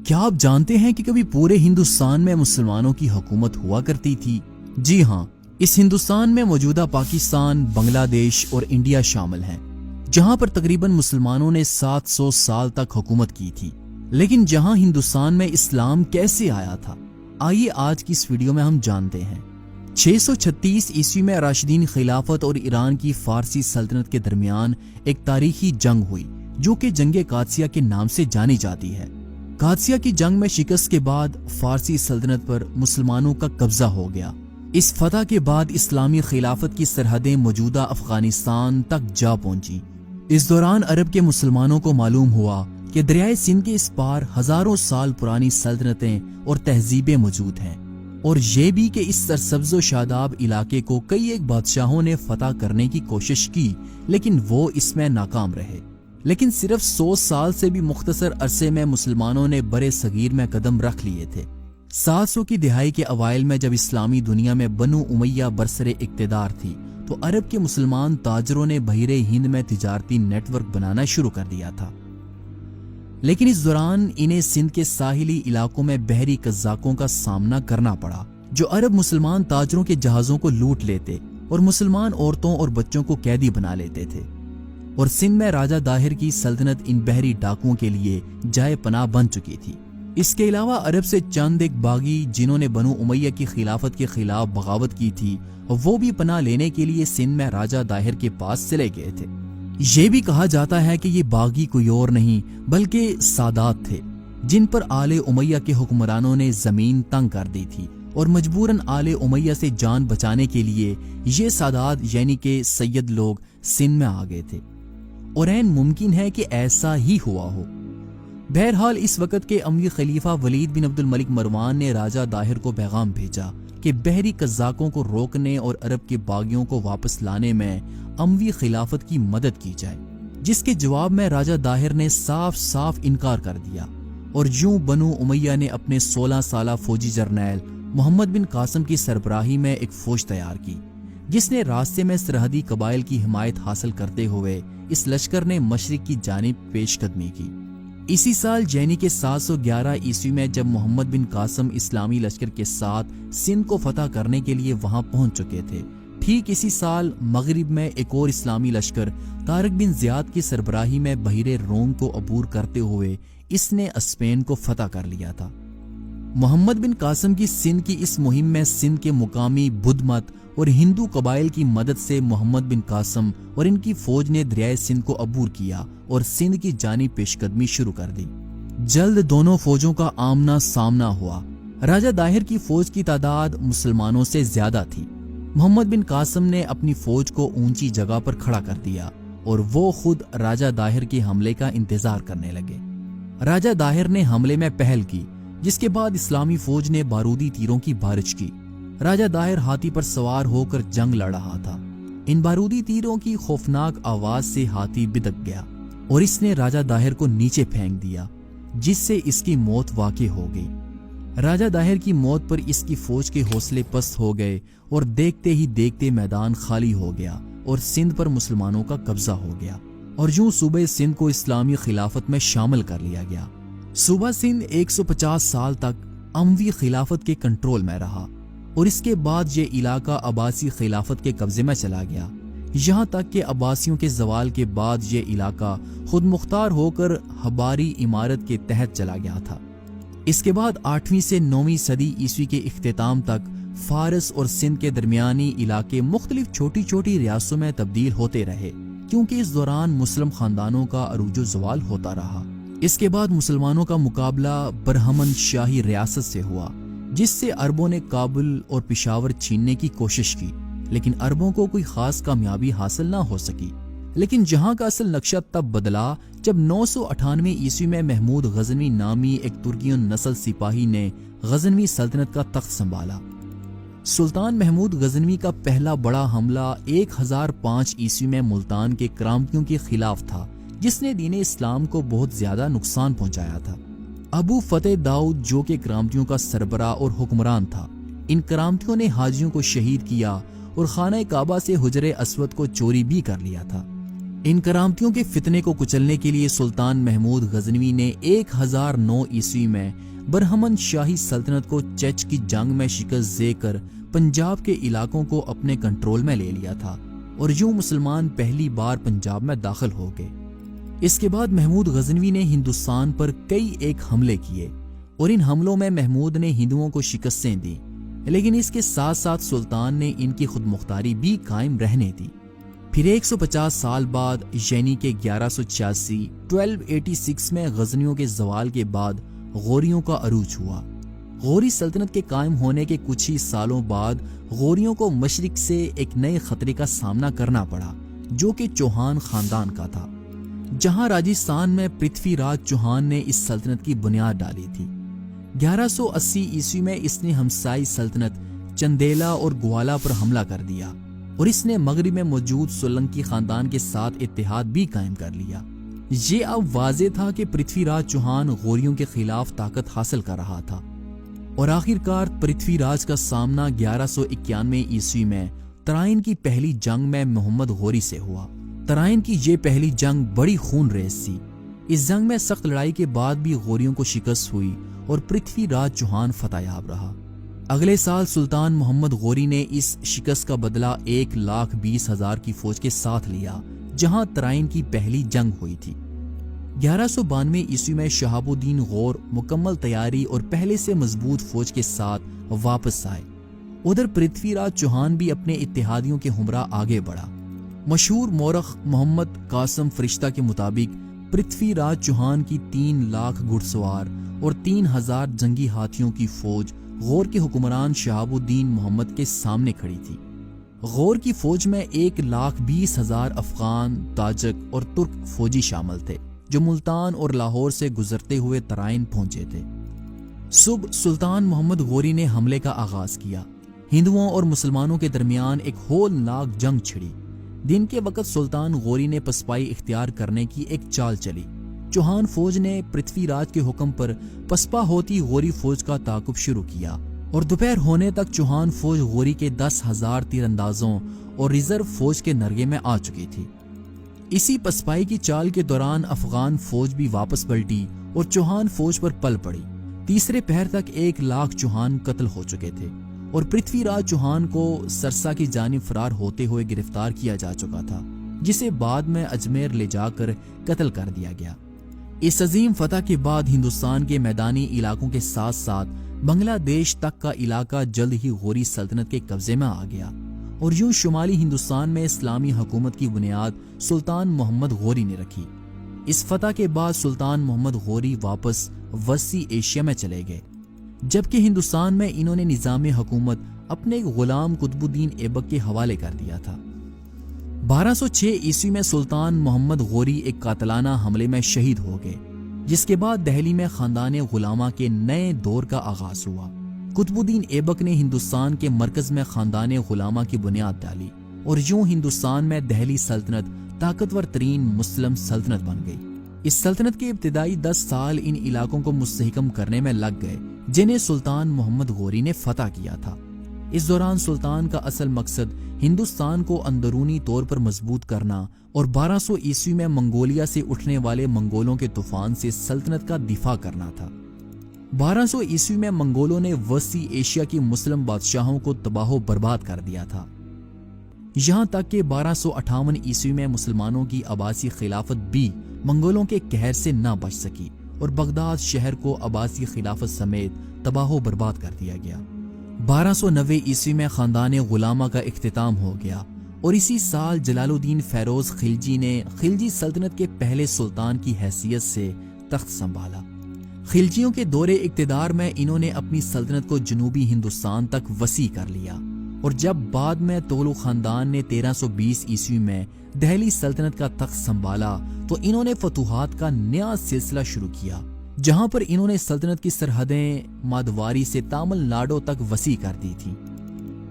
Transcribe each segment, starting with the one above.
کیا آپ جانتے ہیں کہ کبھی پورے ہندوستان میں مسلمانوں کی حکومت ہوا کرتی تھی؟ جی ہاں، اس ہندوستان میں موجودہ پاکستان، بنگلہ دیش اور انڈیا شامل ہیں، جہاں پر تقریباً مسلمانوں نے 700 سال تک حکومت کی تھی۔ لیکن جہاں ہندوستان میں اسلام کیسے آیا تھا، آئیے آج کی اس ویڈیو میں ہم جانتے ہیں۔ 636 عیسوی میں راشدین خلافت اور ایران کی فارسی سلطنت کے درمیان ایک تاریخی جنگ ہوئی، جو کہ جنگ قادسیہ کے نام سے جانی جاتی ہے۔ قادسیہ کی جنگ میں شکست کے بعد فارسی سلطنت پر مسلمانوں کا قبضہ ہو گیا۔ اس فتح کے بعد اسلامی خلافت کی سرحدیں موجودہ افغانستان تک جا پہنچی۔ اس دوران عرب کے مسلمانوں کو معلوم ہوا کہ دریائے سندھ کے اس پار ہزاروں سال پرانی سلطنتیں اور تہذیبیں موجود ہیں، اور یہ بھی کہ اس سرسبز و شاداب علاقے کو کئی ایک بادشاہوں نے فتح کرنے کی کوشش کی، لیکن وہ اس میں ناکام رہے۔ لیکن صرف 100 سال سے بھی مختصر عرصے میں مسلمانوں نے برے صغیر میں قدم رکھ لیے تھے۔ 700 کی دہائی کے اوائل میں جب اسلامی دنیا میں بنو امیہ برسر اقتدار تھی، تو عرب کے مسلمان تاجروں نے بحیرہ ہند میں تجارتی نیٹ ورک بنانا شروع کر دیا تھا۔ لیکن اس دوران انہیں سندھ کے ساحلی علاقوں میں بحری قزاقوں کا سامنا کرنا پڑا، جو عرب مسلمان تاجروں کے جہازوں کو لوٹ لیتے اور مسلمان عورتوں اور بچوں کو قیدی بنا لیتے تھے، اور سندھ میں راجہ داہر کی سلطنت ان بحری ڈاکوؤں کے لیے جائے پناہ بن چکی تھی۔ اس کے علاوہ عرب سے چند ایک باغی جنہوں نے بنو امیہ کی خلافت کے خلاف بغاوت کی تھی، وہ بھی پناہ لینے کے لیے سندھ میں راجہ داہر کے پاس چلے گئے تھے۔ یہ بھی کہا جاتا ہے کہ یہ باغی کوئی اور نہیں بلکہ سادات تھے، جن پر آل امیہ کے حکمرانوں نے زمین تنگ کر دی تھی، اور مجبوراً آل امیہ سے جان بچانے کے لیے یہ سادات یعنی کہ سید لوگ سندھ میں آ گئے تھے، اور عین ممکن ہے کہ ایسا ہی ہوا ہو۔ بہرحال اس وقت کے اموی خلیفہ ولید بن عبد الملک مروان نے راجہ داہر کو پیغام بھیجا کہ بحری قزاقوں کو روکنے اور عرب کے باغیوں کو واپس لانے میں اموی خلافت کی مدد کی جائے، جس کے جواب میں راجہ داہر نے صاف صاف انکار کر دیا، اور یوں بنو امیہ نے اپنے 16 سالہ فوجی جرنیل محمد بن قاسم کی سربراہی میں ایک فوج تیار کی، جس نے راستے میں سرحدی قبائل کی حمایت حاصل کرتے ہوئے اس لشکر نے مشرق کی جانب پیش قدمی کی۔ اسی سال یعنی کہ 711 عیسوی میں جب محمد بن قاسم اسلامی لشکر کے ساتھ سندھ کو فتح کرنے کے لیے وہاں پہنچ چکے تھے، ٹھیک اسی سال مغرب میں ایک اور اسلامی لشکر طارق بن زیاد کی سربراہی میں بحیرہ روم کو عبور کرتے ہوئے اس نے اسپین کو فتح کر لیا تھا۔ محمد بن قاسم کی سندھ کی اس مہم میں سندھ کے مقامی بدھ مت اور ہندو قبائل کی مدد سے محمد بن قاسم اور ان کی فوج نے دریائے سندھ کو عبور کیا اور سندھ کی جانب پیش قدمی شروع کر دی۔ جلد دونوں فوجوں کا آمنا سامنا ہوا۔ راجہ داہر کی فوج کی تعداد مسلمانوں سے زیادہ تھی۔ محمد بن قاسم نے اپنی فوج کو اونچی جگہ پر کھڑا کر دیا، اور وہ خود راجہ داہر کے حملے کا انتظار کرنے لگے۔ راجہ داہر نے حملے میں پہل کی، جس کے بعد اسلامی فوج نے بارودی تیروں کی بارش کی۔ راجہ داہر ہاتھی پر سوار ہو کر جنگ لڑ رہا تھا۔ ان بارودی تیروں کی خوفناک آواز سے ہاتھی بدک گیا، اور اس نے راجہ داہر کو نیچے پھینک دیا، جس سے اس کی موت واقع ہو گئی۔ راجہ داہر کی موت پر اس کی فوج کے حوصلے پست ہو گئے، اور دیکھتے ہی دیکھتے میدان خالی ہو گیا اور سندھ پر مسلمانوں کا قبضہ ہو گیا، اور یوں صوبہ سندھ کو اسلامی خلافت میں شامل کر لیا گیا۔ صوبہ سندھ 150 سال تک اموی خلافت کے کنٹرول میں رہا، اور اس کے بعد یہ علاقہ عباسی خلافت کے قبضے میں چلا گیا، یہاں تک کہ عباسیوں کے زوال کے بعد یہ علاقہ خود مختار ہو کر حباری امارت کے تحت چلا گیا تھا۔ اس کے بعد 8ویں سے 9ویں صدی عیسوی کے اختتام تک فارس اور سندھ کے درمیانی علاقے مختلف چھوٹی چھوٹی ریاستوں میں تبدیل ہوتے رہے، کیونکہ اس دوران مسلم خاندانوں کا عروج و زوال ہوتا رہا۔ اس کے بعد مسلمانوں کا مقابلہ برہمن شاہی ریاست سے ہوا، جس سے عربوں نے کابل اور پشاور چھیننے کی کوشش کی، لیکن عربوں کو کوئی خاص کامیابی حاصل نہ ہو سکی۔ لیکن جہاں کا اصل نقشہ تب بدلا جب 998 عیسوی میں محمود غزنوی نامی ایک ترکیوں نسل سپاہی نے غزنوی سلطنت کا تخت سنبھالا۔ سلطان محمود غزنوی کا پہلا بڑا حملہ 1005 عیسوی میں ملتان کے کرامتیوں کے خلاف تھا، جس نے دین اسلام کو بہت زیادہ نقصان پہنچایا تھا۔ ابو فتح داؤد جو کہ کرامتیوں کا سربراہ اور حکمران تھا، ان کرامتیوں نے حاجیوں کو شہید کیا اور خانہ کعبہ سے حجر اسود کو چوری بھی کر لیا تھا۔ ان کرامتیوں کے فتنے کو کچلنے کے لیے سلطان محمود غزنوی نے 1009 عیسوی میں برہمن شاہی سلطنت کو چچ کی جنگ میں شکست دے کر پنجاب کے علاقوں کو اپنے کنٹرول میں لے لیا تھا اور یوں مسلمان پہلی بار پنجاب میں داخل ہو گئے۔ اس کے بعد محمود غزنوی نے ہندوستان پر کئی ایک حملے کیے اور ان حملوں میں محمود نے ہندوؤں کو شکستیں دی، لیکن اس کے ساتھ ساتھ سلطان نے ان کی خود مختاری بھی قائم رہنے دی۔ پھر 150 سال بعد یعنی کہ 1286 میں غزنیوں کے زوال کے بعد غوریوں کا عروج ہوا۔ غوری سلطنت کے قائم ہونے کے کچھ ہی سالوں بعد غوریوں کو مشرق سے ایک نئے خطرے کا سامنا کرنا پڑا جو کہ چوہان خاندان کا تھا، جہاں راجستھان میں پرتھوی راج چوہان نے اس سلطنت کی بنیاد ڈالی تھی۔ 1180 عیسوی میں اس نے ہمسائی سلطنت چندیلا اور گوالا پر حملہ کر دیا اور اس نے مغرب میں موجود سولنکی خاندان کے ساتھ اتحاد بھی قائم کر لیا۔ یہ اب واضح تھا کہ پرتھوی راج چوہان غوریوں کے خلاف طاقت حاصل کر رہا تھا اور آخر کار پرتھوی راج کا سامنا 1191 عیسوی میں ترائن کی پہلی جنگ میں محمد غوری سے ہوا۔ ترائن کی یہ پہلی جنگ بڑی خون ریز تھی۔ اس جنگ میں سخت لڑائی کے بعد بھی غوریوں کو شکست ہوئی اور پرتھوی راج چوہان فتح یاب رہا۔ اگلے سال سلطان محمد غوری نے اس شکست کا بدلہ 1,20,000 کی فوج کے ساتھ لیا جہاں ترائن کی پہلی جنگ ہوئی تھی۔ 1192 عیسوی میں شہاب الدین غور مکمل تیاری اور پہلے سے مضبوط فوج کے ساتھ واپس آئے۔ ادھر پرتھوی راج چوہان بھی اپنے اتحادیوں کے ہمراہ آگے بڑھا۔ مشہور مورخ محمد قاسم فرشتہ کے مطابق پرتھوی راج چوہان کی 3 لاکھ گھڑ سوار اور 3000 جنگی ہاتھیوں کی فوج غور کے حکمران شہاب الدین محمد کے سامنے کھڑی تھی۔ غور کی فوج میں 1,20,000 افغان، تاجک اور ترک فوجی شامل تھے جو ملتان اور لاہور سے گزرتے ہوئے ترائن پہنچے تھے۔ صبح سلطان محمد غوری نے حملے کا آغاز کیا۔ ہندوؤں اور مسلمانوں کے درمیان ایک ہولناک جنگ چھڑی۔ دن کے وقت سلطان غوری نے پسپائی اختیار کرنے کی ایک چال چلی۔ چوہان فوج نے پرتھوی راج کے حکم پر پسپا ہوتی غوری فوج کا تعاقب شروع کیا اور دوپہر ہونے تک چوہان فوج غوری کے 10,000 تیر اندازوں اور ریزرو فوج کے نرغے میں آ چکی تھی۔ اسی پسپائی کی چال کے دوران افغان فوج بھی واپس پلٹی اور چوہان فوج پر پل پڑی۔ تیسرے پہر تک 1 لاکھ چوہان قتل ہو چکے تھے اور پرتھوی راج چوہان کو سرسا کی جانب فرار ہوتے ہوئے گرفتار کیا جا چکا تھا، جسے بعد میں اجمیر لے جا کر قتل کر دیا گیا۔ اس عظیم فتح کے بعد ہندوستان کے میدانی علاقوں کے ساتھ ساتھ بنگلہ دیش تک کا علاقہ جلد ہی غوری سلطنت کے قبضے میں آ گیا اور یوں شمالی ہندوستان میں اسلامی حکومت کی بنیاد سلطان محمد غوری نے رکھی۔ اس فتح کے بعد سلطان محمد غوری واپس وسطی ایشیا میں چلے گئے، جبکہ ہندوستان میں انہوں نے نظام حکومت اپنے غلام قطب الدین ایبک کے حوالے کر دیا تھا۔ 1206 عیسوی میں سلطان محمد غوری ایک قاتلانہ حملے میں شہید ہو گئے، جس کے بعد دہلی میں خاندان غلامہ کے نئے دور کا آغاز ہوا۔ قطب الدین ایبک نے ہندوستان کے مرکز میں خاندان غلامہ کی بنیاد ڈالی اور یوں ہندوستان میں دہلی سلطنت طاقتور ترین مسلم سلطنت بن گئی۔ اس سلطنت کے ابتدائی 10 سال ان علاقوں کو مستحکم کرنے میں لگ گئے جنہیں سلطان محمد غوری نے فتح کیا تھا۔ اس دوران سلطان کا اصل مقصد ہندوستان کو اندرونی طور پر مضبوط کرنا اور 1200 عیسوی میں منگولیا سے اٹھنے والے منگولوں کے طوفان سے سلطنت کا دفاع کرنا تھا۔ 1200 عیسوی میں منگولوں نے وسطی ایشیا کی مسلم بادشاہوں کو تباہ و برباد کر دیا تھا، یہاں تک کہ 1258 عیسوی میں مسلمانوں کی عباسی خلافت بھی منگولوں کے قہر سے نہ بچ سکی اور بغداد شہر کو عباسی خلافت سمیت تباہ و برباد کر دیا گیا۔ 1290 عیسوی میں خاندان غلامہ کا اختتام ہو گیا اور اسی سال جلال الدین فیروز خلجی نے خلجی سلطنت کے پہلے سلطان کی حیثیت سے تخت سنبھالا۔ خلجیوں کے دور اقتدار میں انہوں نے اپنی سلطنت کو جنوبی ہندوستان تک وسیع کر لیا اور جب بعد میں تغلق خاندان نے 1320 عیسوی میں دہلی سلطنت کا تخت سنبھالا تو انہوں نے فتوحات کا نیا سلسلہ شروع کیا، جہاں پر انہوں نے سلطنت کی سرحدیں مادواری سے تامل ناڈو تک وسیع کر دی تھی۔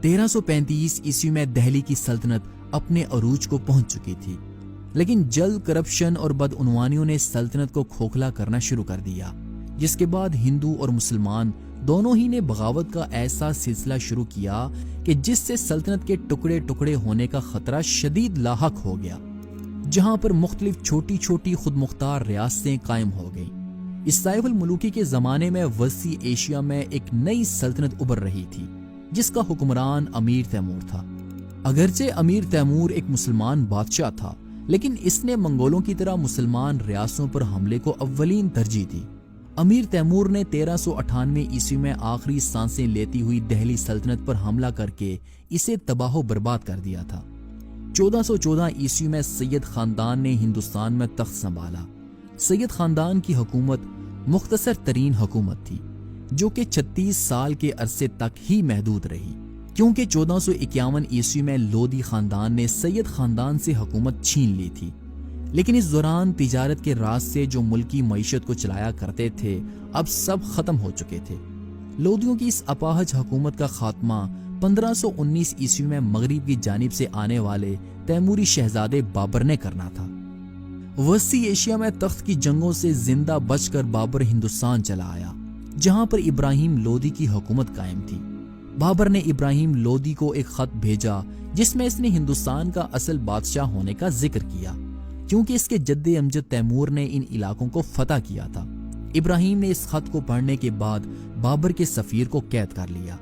1335 عیسوی میں دہلی کی سلطنت اپنے عروج کو پہنچ چکی تھی، لیکن جلد کرپشن اور بدعنوانیوں نے سلطنت کو کھوکھلا کرنا شروع کر دیا، جس کے بعد ہندو اور مسلمان دونوں ہی نے بغاوت کا ایسا سلسلہ شروع کیا کہ جس سے سلطنت کے ٹکڑے ٹکڑے ہونے کا خطرہ شدید لاحق ہو گیا۔ جہاں پر مختلف چھوٹی چھوٹی خود مختار ریاستیں قائم ہو گئیں۔ اس سیف الملوکی کے زمانے میں وسطی ایشیا میں ایک نئی سلطنت ابھر رہی تھی جس کا حکمران امیر تیمور تھا۔ اگرچہ امیر تیمور ایک مسلمان بادشاہ تھا، لیکن اس نے منگولوں کی طرح مسلمان ریاستوں پر حملے کو اولین ترجیح دی۔ امیر تیمور نے 1398 عیسوی میں آخری سانسیں لیتی ہوئی دہلی سلطنت پر حملہ کر کے اسے تباہ و برباد کر دیا تھا۔ 1414 عیسوی میں سید خاندان نے ہندوستان میں تخت سنبھالا۔ سید خاندان کی حکومت مختصر ترین حکومت تھی جو کہ 36 سال کے عرصے تک ہی محدود رہی، کیونکہ 1451 عیسوی میں لودھی خاندان نے سید خاندان سے حکومت چھین لی تھی۔ لیکن اس دوران تجارت کے راز سے جو ملکی معیشت کو چلایا کرتے تھے اب سب ختم ہو چکے تھے۔ لودھیوں کی اس اپاہج حکومت کا خاتمہ 1519 عیسوی میں مغرب کی جانب سے آنے والے تیموری شہزادے بابر نے کرنا تھا۔ وسطی ایشیا میں تخت کی جنگوں سے زندہ بچ کر بابر ہندوستان چلا آیا، جہاں پر ابراہیم لودھی کی حکومت قائم تھی۔ بابر نے ابراہیم لودھی کو ایک خط بھیجا جس میں اس نے ہندوستان کا اصل بادشاہ ہونے کا ذکر کیا، کیونکہ اس کے جد امجد تیمور نے ان علاقوں کو فتح کیا تھا۔ ابراہیم نے اس خط کو پڑھنے کے بعد بابر کے سفیر کو قید کر لیا،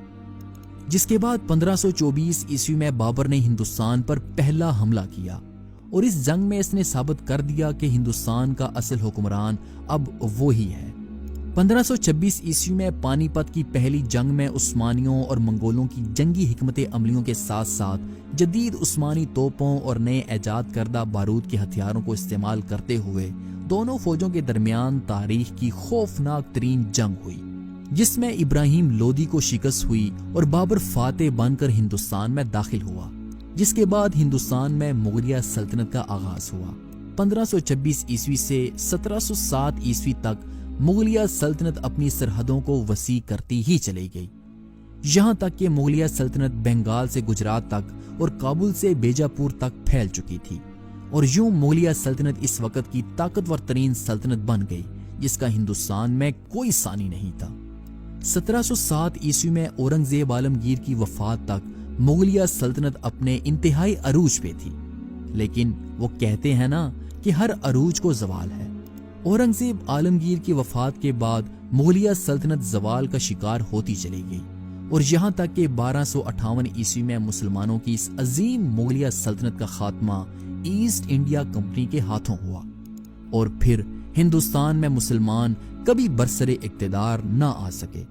جس کے بعد 1524 عیسوی میں بابر نے ہندوستان پر پہلا حملہ کیا، اور اس جنگ میں اس نے ثابت کر دیا کہ ہندوستان کا اصل حکمران اب وہی ہے۔ 1526 عیسوی میں پانی پت کی پہلی جنگ میں عثمانیوں اور منگولوں کی جنگی حکمت عملیوں کے ساتھ ساتھ جدید عثمانی توپوں اور نئے ایجاد کردہ بارود کے ہتھیاروں کو استعمال کرتے ہوئے دونوں فوجوں کے درمیان تاریخ کی خوفناک ترین جنگ ہوئی، جس میں ابراہیم لودھی کو شکست ہوئی اور بابر فاتح بن کر ہندوستان میں داخل ہوا، جس کے بعد ہندوستان میں مغلیہ سلطنت کا آغاز ہوا۔ 1526 عیسوی سے 1707 عیسوی تک مغلیہ سلطنت اپنی سرحدوں کو وسیع کرتی ہی چلی گئی، یہاں تک کہ مغلیہ سلطنت بنگال سے گجرات تک اور کابل سے بیجاپور تک پھیل چکی تھی، اور یوں مغلیہ سلطنت اس وقت کی طاقتور ترین سلطنت بن گئی جس کا ہندوستان میں کوئی ثانی نہیں تھا۔ 1707 عیسوی میں اورنگزیب عالمگیر کی وفات تک مغلیہ سلطنت اپنے انتہائی عروج پہ تھی، لیکن وہ کہتے ہیں نا کہ ہر عروج کو زوال ہے۔ اورنگزیب عالمگیر کی وفات کے بعد مغلیہ سلطنت زوال کا شکار ہوتی چلی گئی، اور یہاں تک کہ 1258 عیسوی میں مسلمانوں کی اس عظیم مغلیہ سلطنت کا خاتمہ ایسٹ انڈیا کمپنی کے ہاتھوں ہوا، اور پھر ہندوستان میں مسلمان کبھی برسر اقتدار نہ آ سکے۔